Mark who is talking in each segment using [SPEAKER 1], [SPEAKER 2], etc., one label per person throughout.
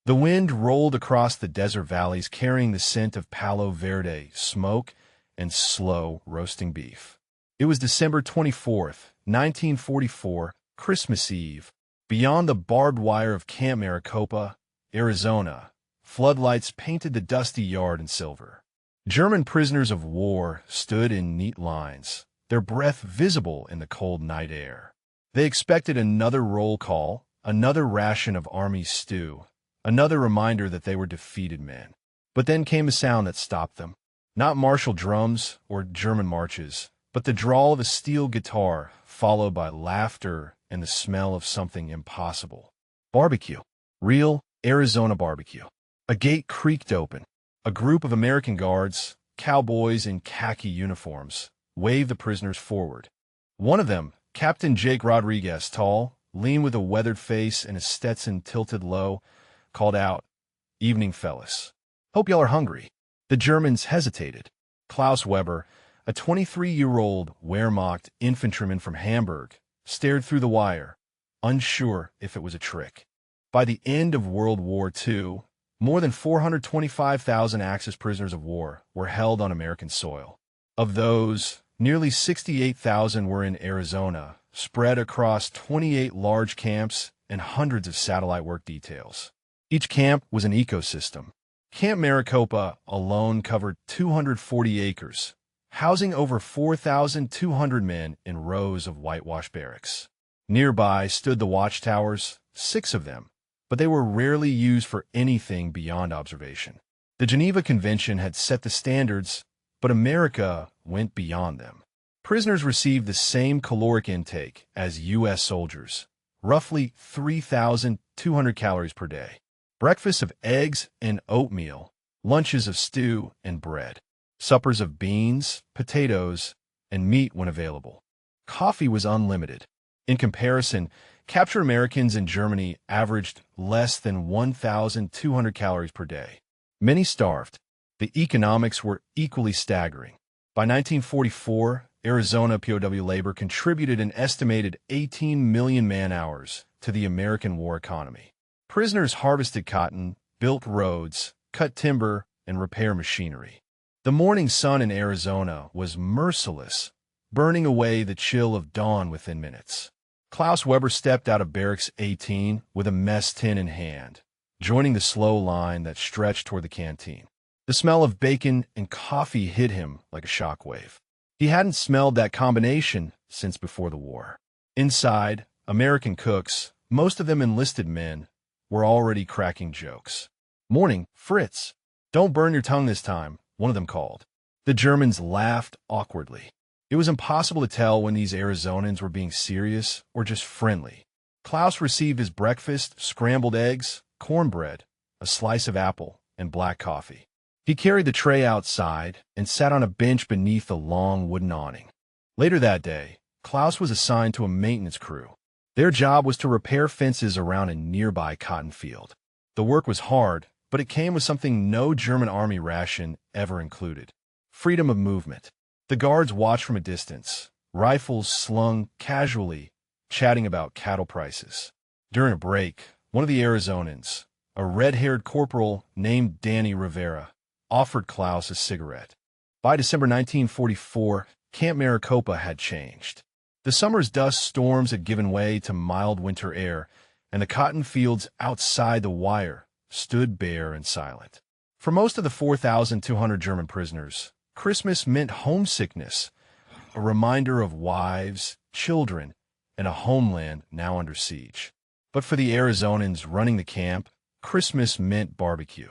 [SPEAKER 1] The wind rolled across the desert valleys carrying the scent of Palo Verde, smoke, and slow roasting beef. It was December 24th, 1944, Christmas Eve. Beyond the barbed wire of Camp Maricopa, Arizona, floodlights painted the dusty yard in silver. German prisoners of war stood in neat lines, their breath visible in the cold night air. They expected another roll call, another ration of army stew, another reminder that they were defeated men. But then came a sound that stopped them. Not martial drums or German marches, but the drawl of a steel guitar, followed by laughter and the smell of something impossible. Barbecue. Real Arizona barbecue. A gate creaked open. A group of American guards, cowboys in khaki uniforms, waved the prisoners forward. One of them, Captain Jake Rodriguez, tall, lean with a weathered face and a Stetson tilted low, called out, "Evening, fellas. Hope y'all are hungry." The Germans hesitated. Klaus Weber, a 23-year-old Wehrmacht infantryman from Hamburg, stared through the wire, unsure if it was a trick. By the end of World War II, more than 425,000 Axis prisoners of war were held on American soil. Of those, nearly 68,000 were in Arizona, spread across 28 large camps and hundreds of satellite work details. Each camp was an ecosystem. Camp Maricopa alone covered 240 acres, housing over 4,200 men in rows of whitewashed barracks. Nearby stood the watchtowers, 6 of them, but they were rarely used for anything beyond observation. The Geneva Convention had set the standards, but America went beyond them. Prisoners received the same caloric intake as U.S. soldiers, roughly 3,200 calories per day. Breakfasts of eggs and oatmeal, lunches of stew and bread, suppers of beans, potatoes, and meat when available. Coffee was unlimited. In comparison, captured Americans in Germany averaged less than 1,200 calories per day. Many starved. The economics were equally staggering. By 1944, Arizona POW labor contributed an estimated 18 million man-hours to the American war economy. Prisoners harvested cotton, built roads, cut timber, and repaired machinery. The morning sun in Arizona was merciless, burning away the chill of dawn within minutes. Klaus Weber stepped out of Barracks 18 with a mess tin in hand, joining the slow line that stretched toward the canteen. The smell of bacon and coffee hit him like a shockwave. He hadn't smelled that combination since before the war. Inside, American cooks, most of them enlisted men, were already cracking jokes. "Morning, Fritz. Don't burn your tongue this time," one of them called. The Germans laughed awkwardly. It was impossible to tell when these Arizonans were being serious or just friendly. Klaus received his breakfast, scrambled eggs, cornbread, a slice of apple, and black coffee. He carried the tray outside and sat on a bench beneath the long wooden awning. Later that day, Klaus was assigned to a maintenance crew. Their job was to repair fences around a nearby cotton field. The work was hard, but it came with something no German army ration ever included: freedom of movement. The guards watched from a distance, rifles slung casually, chatting about cattle prices. During a break, one of the Arizonans, a red-haired corporal named Danny Rivera, offered Klaus a cigarette. By December 1944, Camp Maricopa had changed. The summer's dust storms had given way to mild winter air, and the cotton fields outside the wire stood bare and silent. For most of the 4,200 German prisoners, Christmas meant homesickness, a reminder of wives, children, and a homeland now under siege. But for the Arizonans running the camp, Christmas meant barbecue.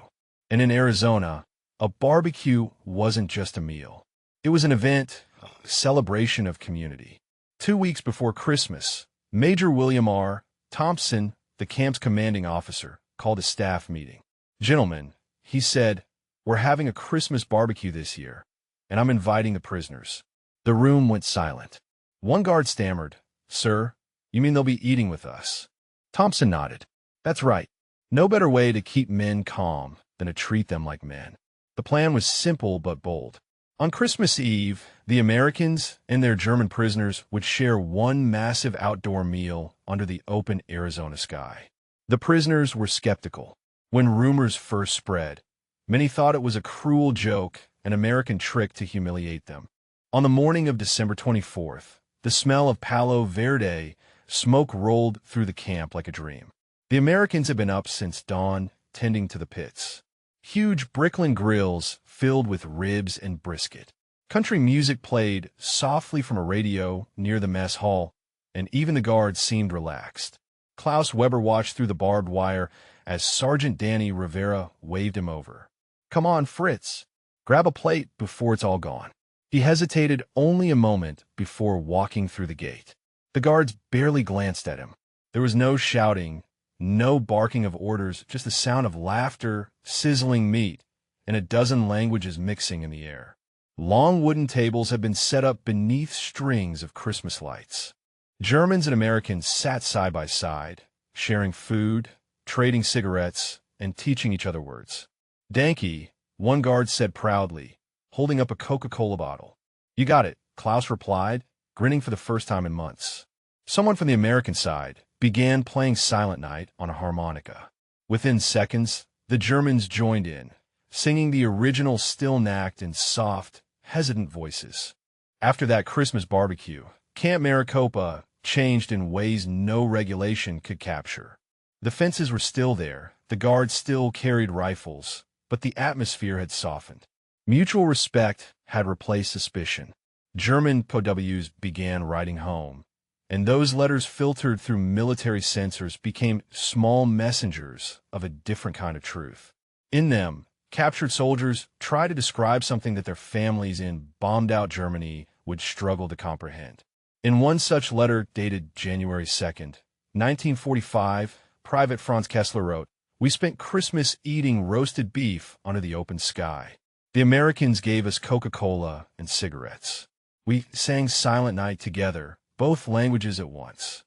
[SPEAKER 1] And in Arizona, a barbecue wasn't just a meal. It was an event, a celebration of community. 2 weeks before Christmas, Major William R. Thompson, the camp's commanding officer, called a staff meeting. "Gentlemen," he said, "we're having a Christmas barbecue this year, and I'm inviting the prisoners." The room went silent. One guard stammered, "Sir, you mean they'll be eating with us?" Thompson nodded. "That's right. No better way to keep men calm than to treat them like men." The plan was simple but bold. On Christmas Eve, the Americans and their German prisoners would share one massive outdoor meal under the open Arizona sky. The prisoners were skeptical. When rumors first spread, many thought it was a cruel joke, an American trick to humiliate them. On the morning of December 24th, the smell of Palo Verde smoke rolled through the camp like a dream. The Americans had been up since dawn, tending to the pits. Huge Bricklin grills filled with ribs and brisket. Country music played softly from a radio near the mess hall, and even the guards seemed relaxed. Klaus Weber watched through the barbed wire as Sergeant Danny Rivera waved him over. "Come on, Fritz. Grab a plate before it's all gone." He hesitated only a moment before walking through the gate. The guards barely glanced at him. There was no shouting, no barking of orders, just the sound of laughter, sizzling meat, and a dozen languages mixing in the air. Long wooden tables had been set up beneath strings of Christmas lights. Germans and Americans sat side by side, sharing food, trading cigarettes, and teaching each other words. "Danke," one guard said proudly, holding up a Coca-Cola bottle. "You got it," Klaus replied, grinning for the first time in months. Someone from the American side began playing Silent Night on a harmonica. Within seconds, the Germans joined in, singing the original still-knacked in soft, hesitant voices. After that Christmas barbecue, Camp Maricopa changed in ways no regulation could capture. The fences were still there, the guards still carried rifles, but the atmosphere had softened. Mutual respect had replaced suspicion. German POWs began writing home, and those letters filtered through military censors became small messengers of a different kind of truth. In them, captured soldiers tried to describe something that their families in bombed-out Germany would struggle to comprehend. In one such letter dated January 2nd, 1945, Private Franz Kessler wrote, "We spent Christmas eating roasted beef under the open sky. The Americans gave us Coca-Cola and cigarettes. We sang Silent Night together, both languages at once.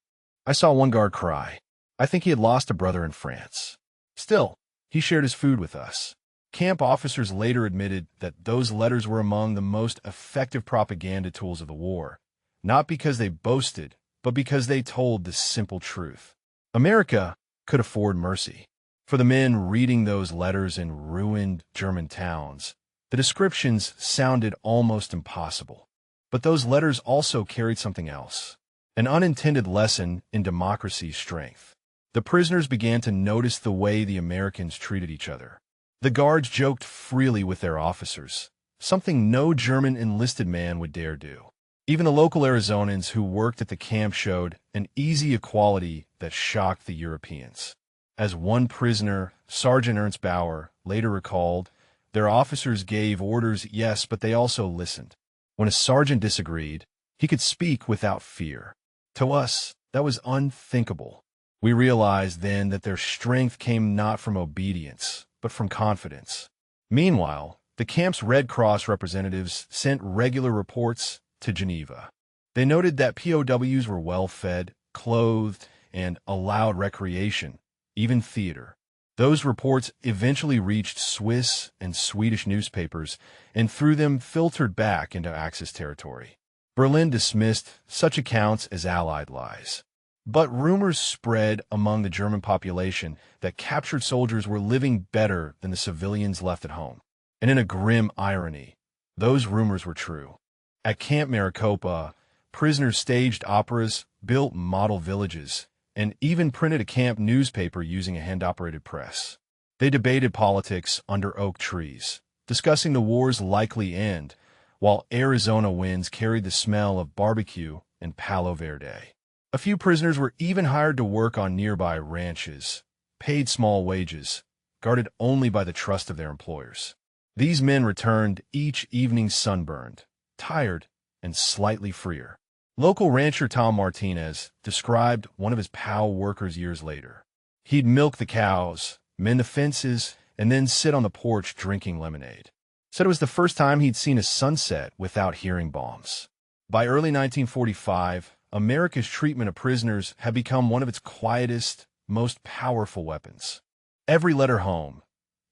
[SPEAKER 1] I saw one guard cry. I think he had lost a brother in France. Still, he shared his food with us." Camp officers later admitted that those letters were among the most effective propaganda tools of the war, not because they boasted, but because they told the simple truth. America could afford mercy. For the men reading those letters in ruined German towns, the descriptions sounded almost impossible. But those letters also carried something else, an unintended lesson in democracy's strength. The prisoners began to notice the way the Americans treated each other. The guards joked freely with their officers, something no German enlisted man would dare do. Even the local Arizonans who worked at the camp showed an easy equality that shocked the Europeans. As one prisoner, Sergeant Ernst Bauer, later recalled, their officers gave orders, yes, but they also listened. When a sergeant disagreed, he could speak without fear. To us, that was unthinkable. We realized then that their strength came not from obedience, but from confidence. Meanwhile, the camp's Red Cross representatives sent regular reports to Geneva. They noted that POWs were well-fed, clothed, and allowed recreation, even theater. Those reports eventually reached Swiss and Swedish newspapers and through them filtered back into Axis territory. Berlin dismissed such accounts as Allied lies. But rumors spread among the German population that captured soldiers were living better than the civilians left at home. And in a grim irony, those rumors were true. At Camp Maricopa, prisoners staged operas, built model villages, and even printed a camp newspaper using a hand-operated press. They debated politics under oak trees, discussing the war's likely end, while Arizona winds carried the smell of barbecue and Palo Verde. A few prisoners were even hired to work on nearby ranches, paid small wages, guarded only by the trust of their employers. These men returned each evening sunburned, tired, and slightly freer. Local rancher Tom Martinez described one of his POW workers years later. He'd milk the cows, mend the fences, and then sit on the porch drinking lemonade. Said it was the first time he'd seen a sunset without hearing bombs. By early 1945, America's treatment of prisoners had become one of its quietest, most powerful weapons. Every letter home,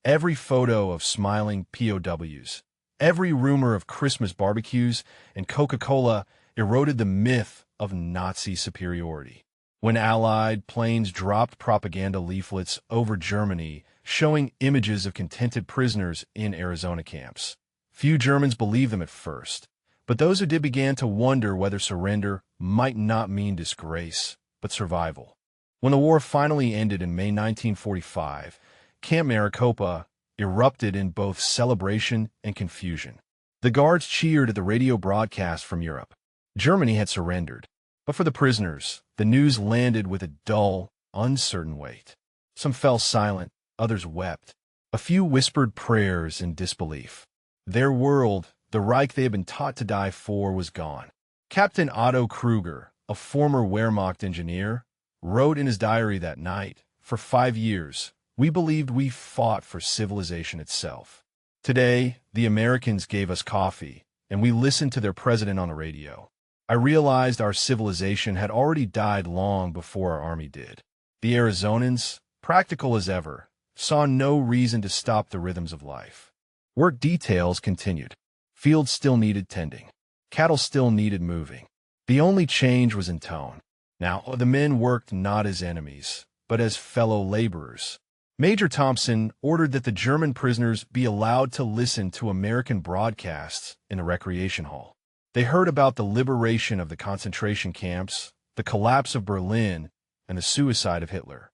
[SPEAKER 1] every photo of smiling POWs, every rumor of Christmas barbecues and Coca-Cola eroded the myth of Nazi superiority. When Allied planes dropped propaganda leaflets over Germany showing images of contented prisoners in Arizona camps. Few Germans believed them at first, but those who did began to wonder whether surrender might not mean disgrace, but survival. When the war finally ended in May 1945, Camp Maricopa erupted in both celebration and confusion. The guards cheered at the radio broadcast from Europe. Germany had surrendered. But for the prisoners, the news landed with a dull, uncertain weight. Some fell silent, others wept. A few whispered prayers in disbelief. Their world, the Reich they had been taught to die for, was gone. Captain Otto Kruger, a former Wehrmacht engineer, wrote in his diary that night, "For 5 years, we believed we fought for civilization itself. Today, the Americans gave us coffee, and we listened to their president on the radio. I realized our civilization had already died long before our army did." The Arizonans, practical as ever, saw no reason to stop the rhythms of life. Work details continued. Fields still needed tending. Cattle still needed moving. The only change was in tone. Now, the men worked not as enemies, but as fellow laborers. Major Thompson ordered that the German prisoners be allowed to listen to American broadcasts in the recreation hall. They heard about the liberation of the concentration camps, the collapse of Berlin, and the suicide of Hitler.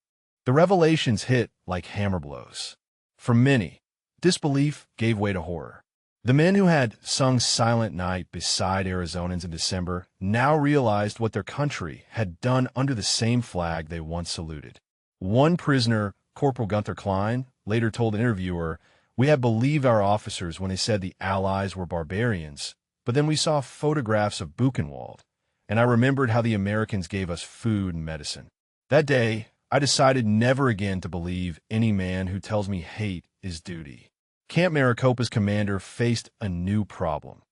[SPEAKER 1] The revelations hit like hammer blows. For many, disbelief gave way to horror. The men who had sung Silent Night beside Arizonans in December now realized what their country had done under the same flag they once saluted. One prisoner, Corporal Gunther Klein, later told an interviewer, "We had believed our officers when they said the Allies were barbarians, but then we saw photographs of Buchenwald, and I remembered how the Americans gave us food and medicine. That day, I decided never again to believe any man who tells me hate is duty." Camp Maricopa's commander faced a new problem.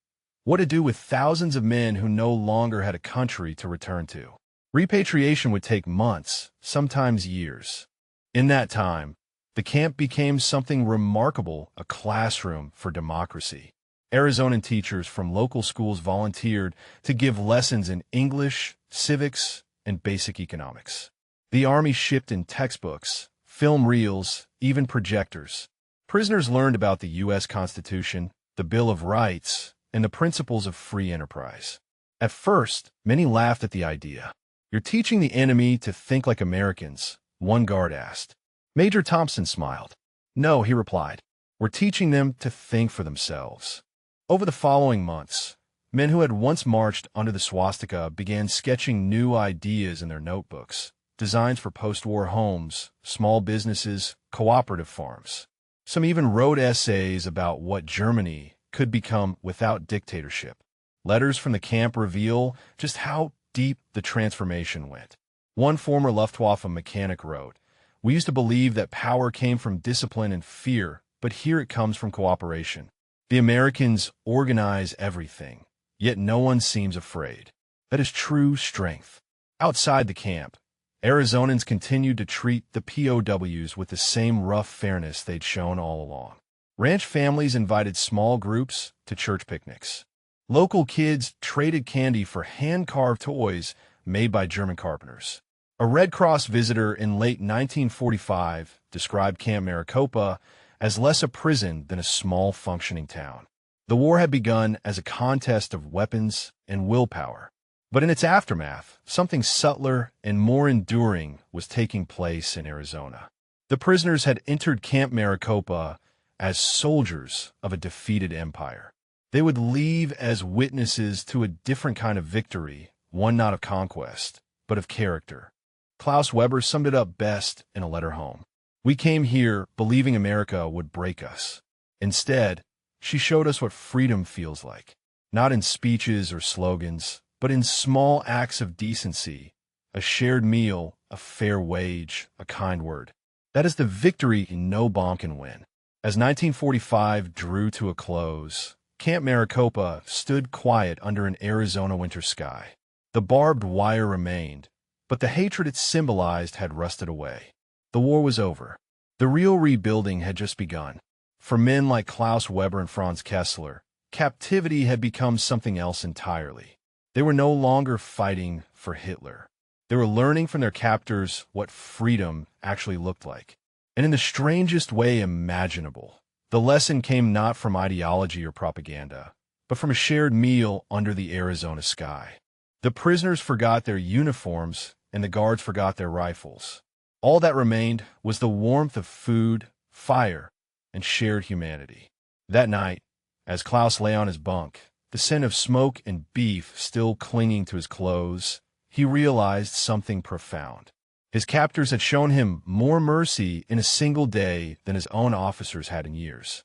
[SPEAKER 1] What to do with thousands of men who no longer had a country to return to? Repatriation would take months, sometimes years. In that time, the camp became something remarkable, a classroom for democracy. Arizonan teachers from local schools volunteered to give lessons in English, civics, and basic economics. The Army shipped in textbooks, film reels, even projectors. Prisoners learned about the U.S. Constitution, the Bill of Rights, and the principles of free enterprise. At first, many laughed at the idea. "You're teaching the enemy to think like Americans," one guard asked. Major Thompson smiled. "No," he replied. "We're teaching them to think for themselves." Over the following months, men who had once marched under the swastika began sketching new ideas in their notebooks, designs for post-war homes, small businesses, cooperative farms. Some even wrote essays about what Germany could become without dictatorship. Letters from the camp reveal just how deep the transformation went. One former Luftwaffe mechanic wrote, "We used to believe that power came from discipline and fear, but here it comes from cooperation. The Americans organize everything, yet no one seems afraid. That is true strength." Outside the camp, Arizonans continued to treat the POWs with the same rough fairness they'd shown all along. Ranch families invited small groups to church picnics. Local kids traded candy for hand-carved toys made by German carpenters. A Red Cross visitor in late 1945 described Camp Maricopa as less a prison than a small functioning town. The war had begun as a contest of weapons and willpower. But in its aftermath, something subtler and more enduring was taking place in Arizona. The prisoners had entered Camp Maricopa as soldiers of a defeated empire. They would leave as witnesses to a different kind of victory, one not of conquest, but of character. Klaus Weber summed it up best in a letter home. "We came here believing America would break us. Instead, she showed us what freedom feels like, not in speeches or slogans, but in small acts of decency, a shared meal, a fair wage, a kind word. That is the victory no bomb can win." As 1945 drew to a close, Camp Maricopa stood quiet under an Arizona winter sky. The barbed wire remained, but the hatred it symbolized had rusted away. The war was over. The real rebuilding had just begun. For men like Klaus Weber and Franz Kessler, captivity had become something else entirely. They were no longer fighting for Hitler. They were learning from their captors what freedom actually looked like. and in the strangest way imaginable. The lesson came not from ideology or propaganda, but from a shared meal under the Arizona sky. The prisoners forgot their uniforms, and the guards forgot their rifles. All that remained was the warmth of food, fire, and shared humanity. That night, as Klaus lay on his bunk, the scent of smoke and beef still clinging to his clothes, he realized something profound. His captors had shown him more mercy in a single day than his own officers had in years.